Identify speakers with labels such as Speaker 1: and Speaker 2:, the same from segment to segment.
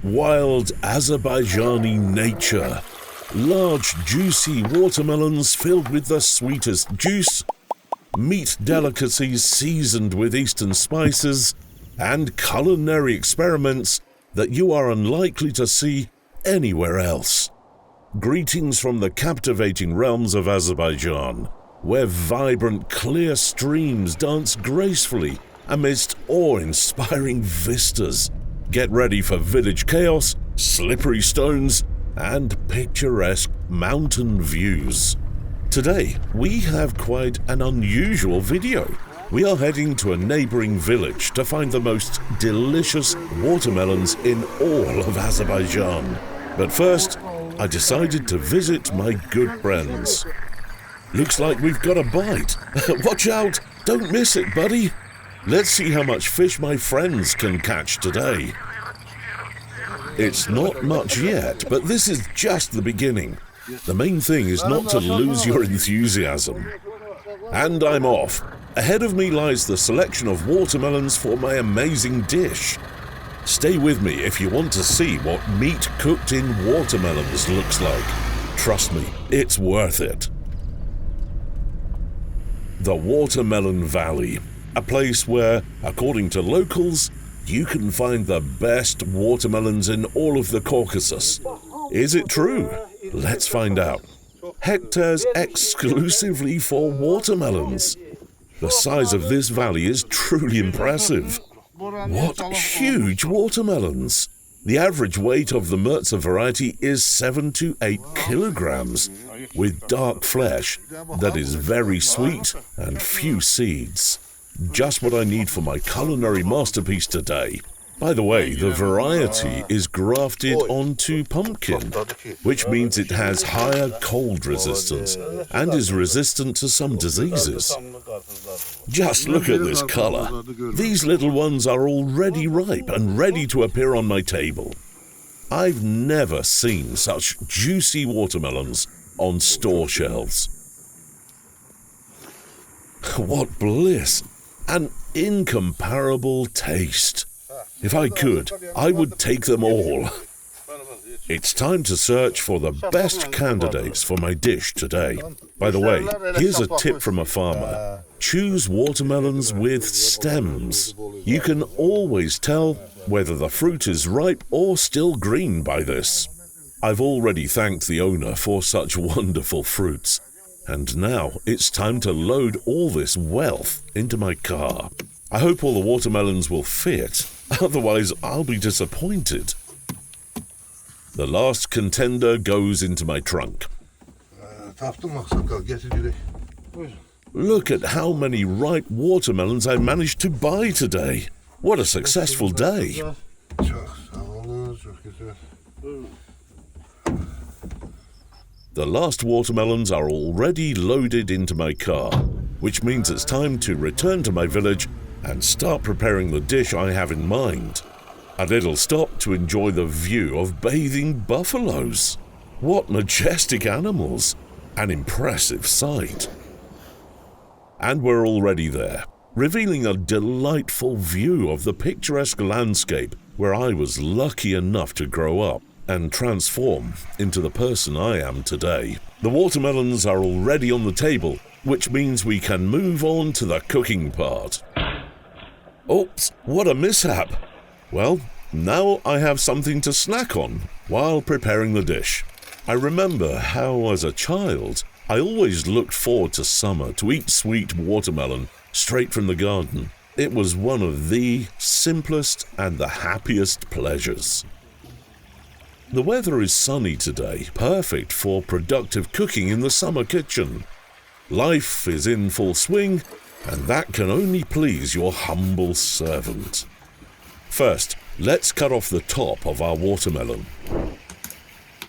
Speaker 1: Wild Azerbaijani nature. Large, juicy watermelons filled with the sweetest juice, meat delicacies seasoned with Eastern spices, and culinary experiments that you are unlikely to see anywhere else. Greetings from the captivating realms of Azerbaijan, where vibrant, clear streams dance gracefully amidst awe-inspiring vistas. Get ready for village chaos, slippery stones, and picturesque mountain views. Today, we have quite an unusual video. We are heading to a neighboring village to find the most delicious watermelons in all of Azerbaijan. But first, I decided to visit my good friends. Looks like we've got a bite. Watch out! Don't miss it, buddy! Let's see how much fish my friends can catch today. It's not much yet, but this is just the beginning. The main thing is not to lose your enthusiasm. And I'm off. Ahead of me lies the selection of watermelons for my amazing dish. Stay with me if you want to see what meat cooked in watermelons looks like. Trust me, it's worth it. The Watermelon Valley, a place where, according to locals, you can find the best watermelons in all of the Caucasus. Is it true? Let's find out. Hectares exclusively for watermelons. The size of this valley is truly impressive. What huge watermelons! The average weight of the Mirza variety is 7 to 8 kilograms, with dark flesh that is very sweet and few seeds. Just what I need for my culinary masterpiece today. By the way, the variety is grafted onto pumpkin, which means it has higher cold resistance and is resistant to some diseases. Just look at this color. These little ones are already ripe and ready to appear on my table. I've never seen such juicy watermelons on store shelves. What bliss! An incomparable taste. If I could, I would take them all. It's time to search for the best candidates for my dish today. By the way, here's a tip from a farmer. Choose watermelons with stems. You can always tell whether the fruit is ripe or still green by this. I've already thanked the owner for such wonderful fruits. And now it's time to load all this wealth into my car. I hope all the watermelons will fit, otherwise I'll be disappointed. The last contender goes into my trunk. Look at how many ripe watermelons I managed to buy today. What a successful day. The last watermelons are already loaded into my car, which means it's time to return to my village and start preparing the dish I have in mind. A little stop to enjoy the view of bathing buffaloes. What majestic animals! An impressive sight. And we're already there, revealing a delightful view of the picturesque landscape where I was lucky enough to grow up and transform into the person I am today. The watermelons are already on the table, which means we can move on to the cooking part. Oops, what a mishap! Well, now I have something to snack on while preparing the dish. I remember how, as a child, I always looked forward to summer to eat sweet watermelon straight from the garden. It was one of the simplest and the happiest pleasures. The weather is sunny today, perfect for productive cooking in the summer kitchen. Life is in full swing, and that can only please your humble servant. First, let's cut off the top of our watermelon.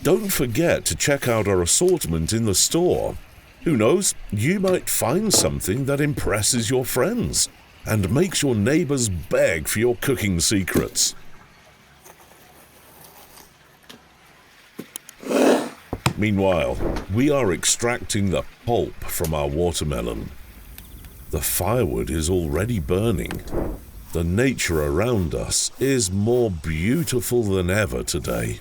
Speaker 1: Don't forget to check out our assortment in the store. Who knows, you might find something that impresses your friends and makes your neighbors beg for your cooking secrets. Meanwhile, we are extracting the pulp from our watermelon. The firewood is already burning. The nature around us is more beautiful than ever today.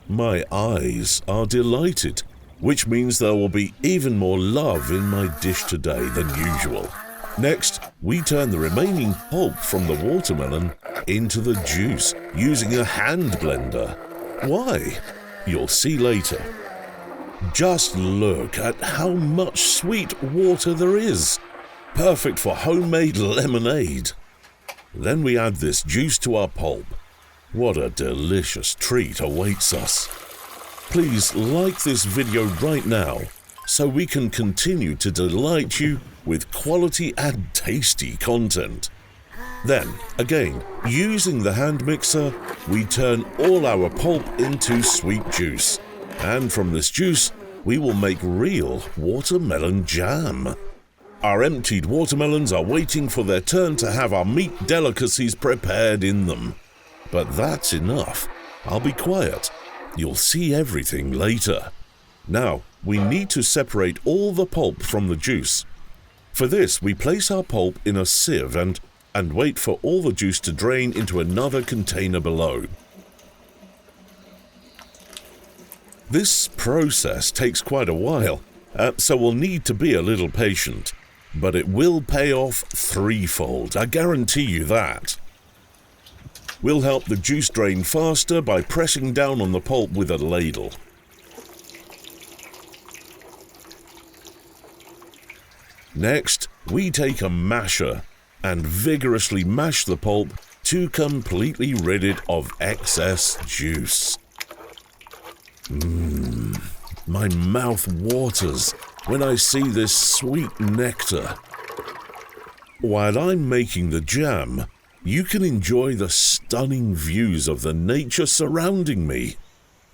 Speaker 1: My eyes are delighted, which means there will be even more love in my dish today than usual. Next, we turn the remaining pulp from the watermelon into the juice using a hand blender. Why? You'll see later. Just look at how much sweet water there is. Perfect for homemade lemonade. Then we add this juice to our pulp. What a delicious treat awaits us. Please like this video right now so we can continue to delight you with quality and tasty content. Then, again, using the hand mixer, we turn all our pulp into sweet juice. And from this juice, we will make real watermelon jam. Our emptied watermelons are waiting for their turn to have our meat delicacies prepared in them. But that's enough. I'll be quiet. You'll see everything later. Now, we need to separate all the pulp from the juice. For this, we place our pulp in a sieve and wait for all the juice to drain into another container below. This process takes quite a while, so we'll need to be a little patient. But it will pay off threefold, I guarantee you that. We'll help the juice drain faster by pressing down on the pulp with a ladle. Next, we take a masher and vigorously mash the pulp to completely rid it of excess juice. My mouth waters when I see this sweet nectar. While I'm making the jam, you can enjoy the stunning views of the nature surrounding me.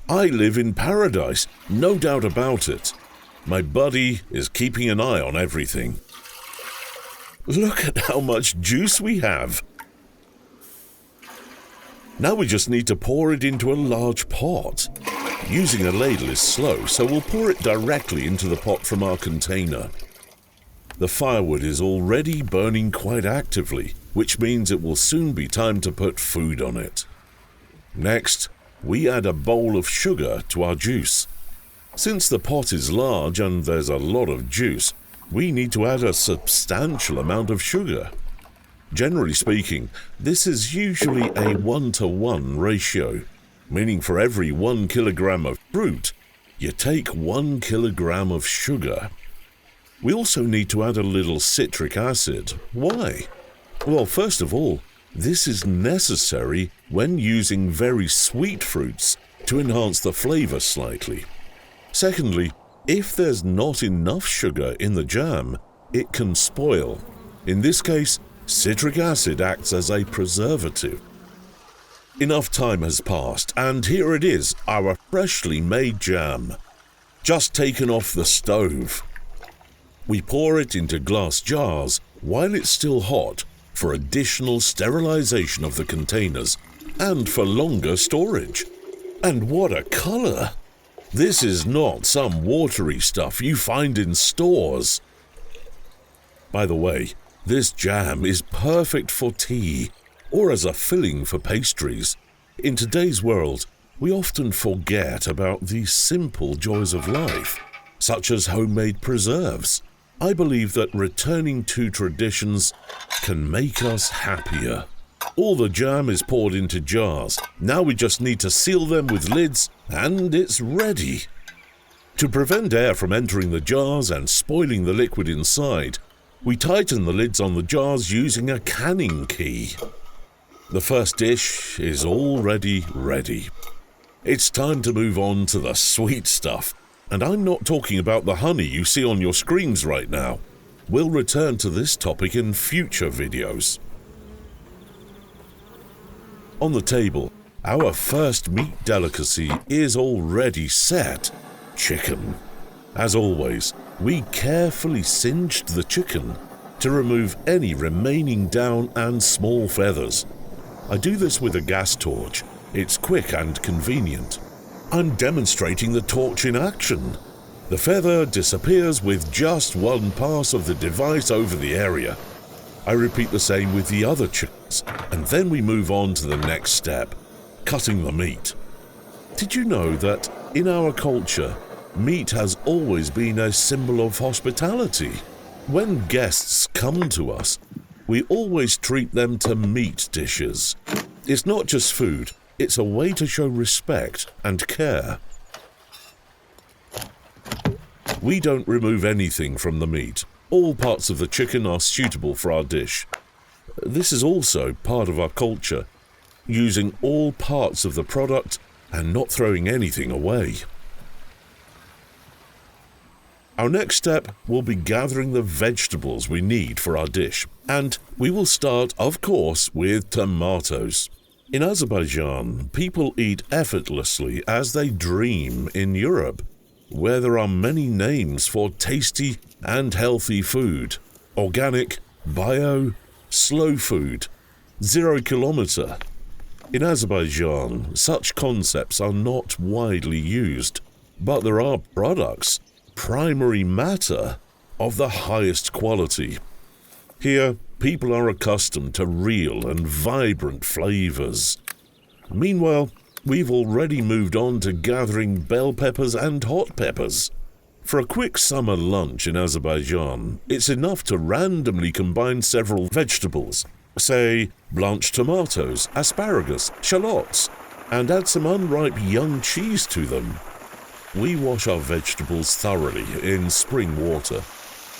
Speaker 1: I live in paradise, no doubt about it. My buddy is keeping an eye on everything. Look at how much juice we have. Now we just need to pour it into a large pot. Using a ladle is slow, so we'll pour it directly into the pot from our container. The firewood is already burning quite actively, which means it will soon be time to put food on it. Next, we add a bowl of sugar to our juice. Since the pot is large and there's a lot of juice, we need to add a substantial amount of sugar. Generally speaking, this is usually a 1-to-1 ratio, meaning for every 1 kilogram of fruit, you take 1 kilogram of sugar. We also need to add a little citric acid. Why? Well, first of all, this is necessary when using very sweet fruits to enhance the flavor slightly. Secondly, if there's not enough sugar in the jam, it can spoil. In this case, citric acid acts as a preservative. Enough time has passed, and here it is, our freshly made jam. Just taken off the stove. We pour it into glass jars while it's still hot for additional sterilization of the containers and for longer storage. And what a color! This is not some watery stuff you find in stores. By the way, this jam is perfect for tea or as a filling for pastries. In today's world, we often forget about the simple joys of life, such as homemade preserves. I believe that returning to traditions can make us happier. All the jam is poured into jars. Now we just need to seal them with lids, and it's ready. To prevent air from entering the jars and spoiling the liquid inside, we tighten the lids on the jars using a canning key. The first dish is already ready. It's time to move on to the sweet stuff, and I'm not talking about the honey you see on your screens right now. We'll return to this topic in future videos. On the table, our first meat delicacy is already set: chicken. As always, we carefully singed the chicken to remove any remaining down and small feathers. I do this with a gas torch. It's quick and convenient. I'm demonstrating the torch in action. The feather disappears with just one pass of the device over the area. I repeat the same with the other chicken. And then we move on to the next step, cutting the meat. Did you know that in our culture, meat has always been a symbol of hospitality? When guests come to us, we always treat them to meat dishes. It's not just food, it's a way to show respect and care. We don't remove anything from the meat. All parts of the chicken are suitable for our dish. This is also part of our culture, using all parts of the product and not throwing anything away. Our next step will be gathering the vegetables we need for our dish, and we will start, of course, with tomatoes. In Azerbaijan, people eat effortlessly as they dream in Europe, where there are many names for tasty and healthy food: organic, bio, slow food, 0 kilometer. In Azerbaijan, such concepts are not widely used, but there are products, primary matter, of the highest quality. Here, people are accustomed to real and vibrant flavors. Meanwhile, we've already moved on to gathering bell peppers and hot peppers. For a quick summer lunch in Azerbaijan, it's enough to randomly combine several vegetables, say blanched tomatoes, asparagus, shallots, and add some unripe young cheese to them. We wash our vegetables thoroughly in spring water.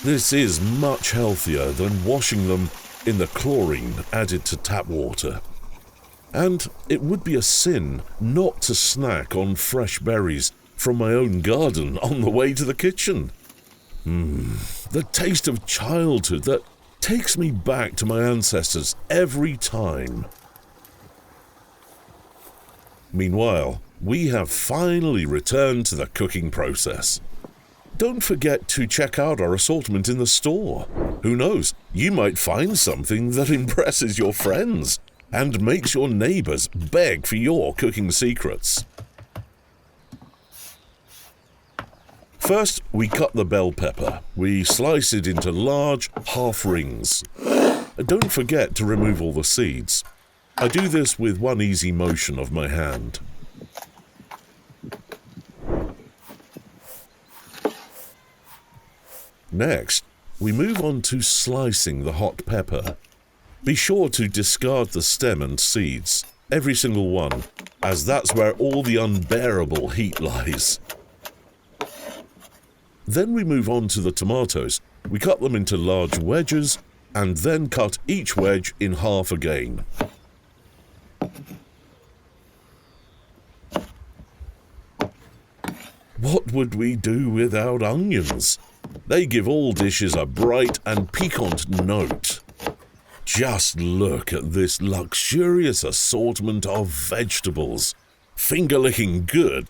Speaker 1: This is much healthier than washing them in the chlorine added to tap water. And it would be a sin not to snack on fresh berries from my own garden on the way to the kitchen. The taste of childhood that takes me back to my ancestors every time. Meanwhile, we have finally returned to the cooking process. Don't forget to check out our assortment in the store. Who knows, you might find something that impresses your friends and makes your neighbors beg for your cooking secrets. First, we cut the bell pepper. We slice it into large half rings. Don't forget to remove all the seeds. I do this with one easy motion of my hand. Next, we move on to slicing the hot pepper. Be sure to discard the stem and seeds, every single one, as that's where all the unbearable heat lies. Then we move on to the tomatoes. We cut them into large wedges and then cut each wedge in half again. What would we do without onions? They give all dishes a bright and piquant note. Just look at this luxurious assortment of vegetables. Finger-licking good.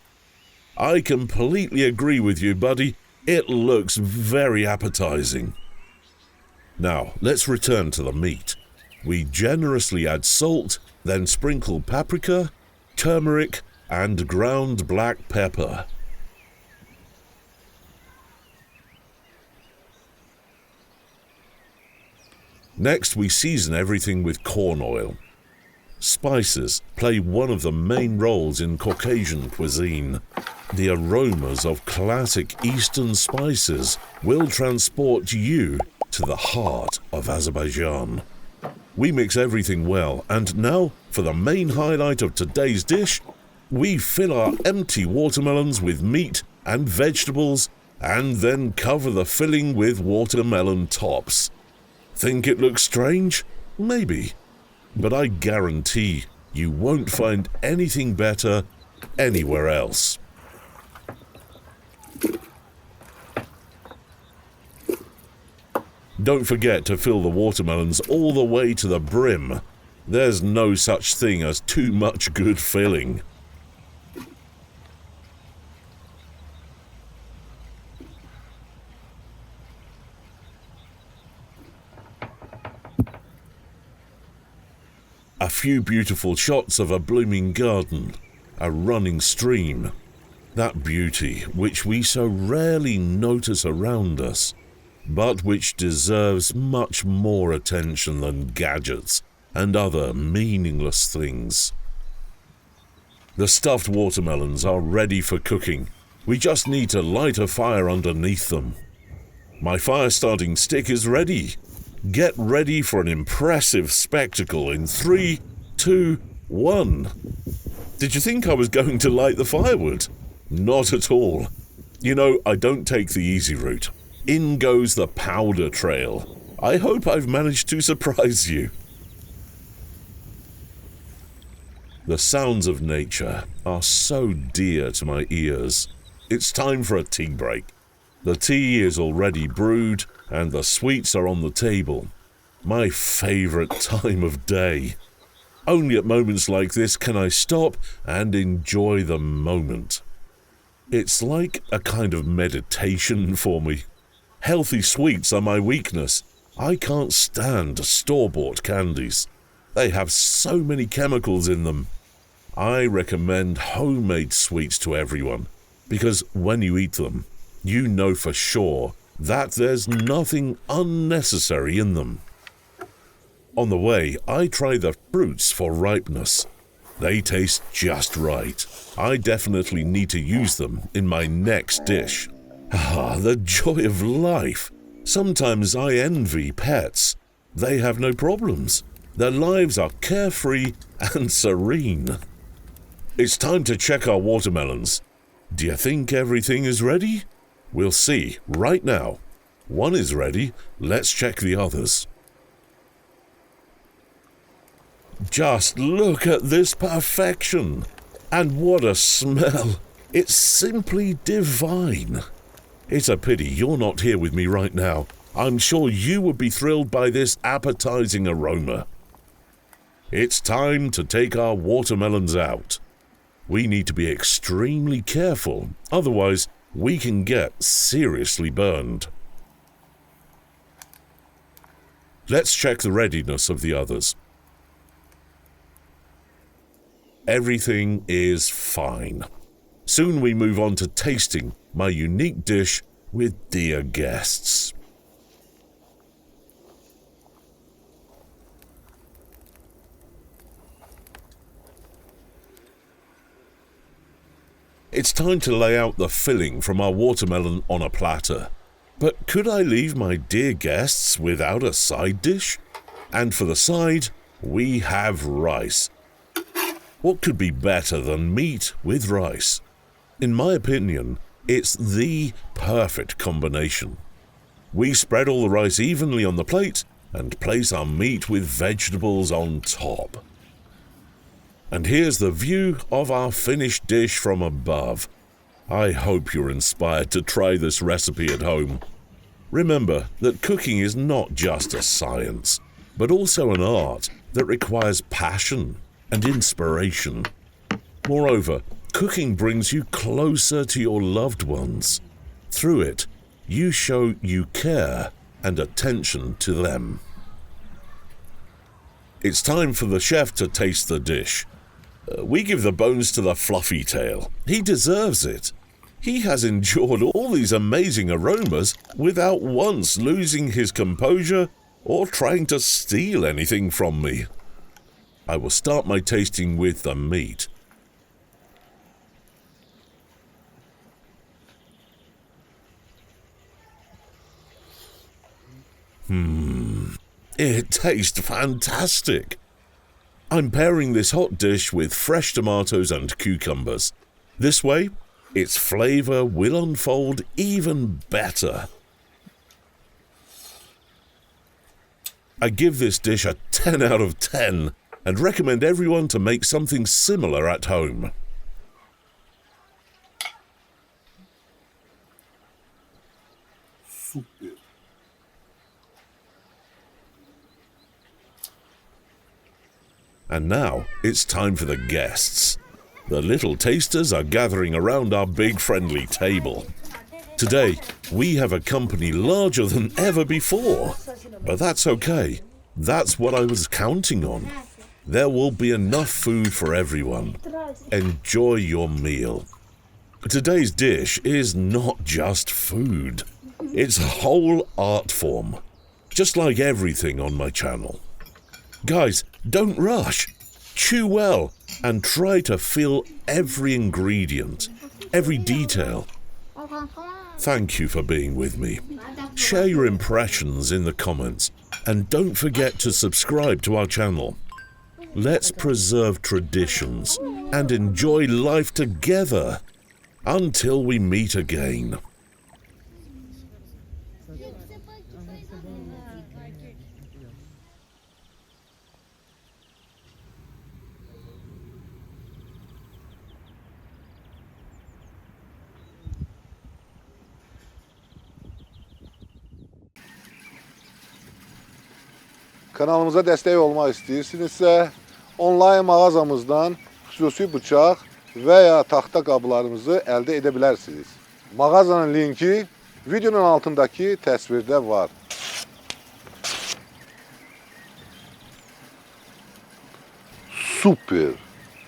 Speaker 1: I completely agree with you, buddy. It looks very appetizing. Now, let's return to the meat. We generously add salt, then sprinkle paprika, turmeric, and ground black pepper. Next, we season everything with corn oil. Spices play one of the main roles in Caucasian cuisine. The aromas of classic Eastern spices will transport you to the heart of Azerbaijan. We mix everything well, and now, for the main highlight of today's dish, we fill our empty watermelons with meat and vegetables, and then cover the filling with watermelon tops. Think it looks strange? Maybe. But I guarantee you won't find anything better anywhere else. Don't forget to fill the watermelons all the way to the brim. There's no such thing as too much good filling. A few beautiful shots of a blooming garden, a running stream, that beauty which we so rarely notice around us, but which deserves much more attention than gadgets and other meaningless things. The stuffed watermelons are ready for cooking. We just need to light a fire underneath them. My fire-starting stick is ready. Get ready for an impressive spectacle in 3, 2, 1. Did you think I was going to light the firewood? Not at all. You know, I don't take the easy route. In goes the powder trail. I hope I've managed to surprise you. The sounds of nature are so dear to my ears. It's time for a tea break. The tea is already brewed and the sweets are on the table. My favorite time of day. Only at moments like this can I stop and enjoy the moment. It's like a kind of meditation for me. Healthy sweets are my weakness. I can't stand store-bought candies. They have so many chemicals in them. I recommend homemade sweets to everyone, because when you eat them, you know for sure that there's nothing unnecessary in them. On the way, I try the fruits for ripeness. They taste just right. I definitely need to use them in my next dish. Ah, the joy of life. Sometimes I envy pets. They have no problems. Their lives are carefree and serene. It's time to check our watermelons. Do you think everything is ready? We'll see right now. One is ready. Let's check the others. Just look at this perfection. And what a smell. It's simply divine. It's a pity you're not here with me right now. I'm sure you would be thrilled by this appetizing aroma. It's time to take our watermelons out. We need to be extremely careful, otherwise we can get seriously burned. Let's check the readiness of the others. Everything is fine. Soon we move on to tasting my unique dish with dear guests. It's time to lay out the filling from our watermelon on a platter. But could I leave my dear guests without a side dish? And for the side, we have rice. What could be better than meat with rice? In my opinion, it's the perfect combination. We spread all the rice evenly on the plate and place our meat with vegetables on top. And here's the view of our finished dish from above. I hope you're inspired to try this recipe at home. Remember that cooking is not just a science, but also an art that requires passion and inspiration. Moreover, cooking brings you closer to your loved ones. Through it, you show you care and attention to them. It's time for the chef to taste the dish. We give the bones to the fluffy tail. He deserves it. He has endured all these amazing aromas without once losing his composure or trying to steal anything from me. I will start my tasting with the meat. It tastes fantastic. I'm pairing this hot dish with fresh tomatoes and cucumbers. This way, its flavor will unfold even better. I give this dish a 10 out of 10 and recommend everyone to make something similar at home.
Speaker 2: Super.
Speaker 1: And now it's time for the guests. The little tasters are gathering around our big friendly table. Today, we have a company larger than ever before. But that's okay. That's what I was counting on. There will be enough food for everyone. Enjoy your meal. Today's dish is not just food. It's a whole art form, just like everything on my channel. Guys, don't rush. Chew well and try to feel every ingredient, every detail. Thank you for being with me. Share your impressions in the comments and don't forget to subscribe to our channel. Let's preserve traditions and enjoy life together until we meet again.
Speaker 2: Kanalımıza dəstək olmaq istəyirsinizsə, onlayn mağazamızdan xüsusi bıçaq və ya taxta qablarımızı əldə edə bilərsiniz. Mağazanın linki videonun altındakı təsvirdə var. Super!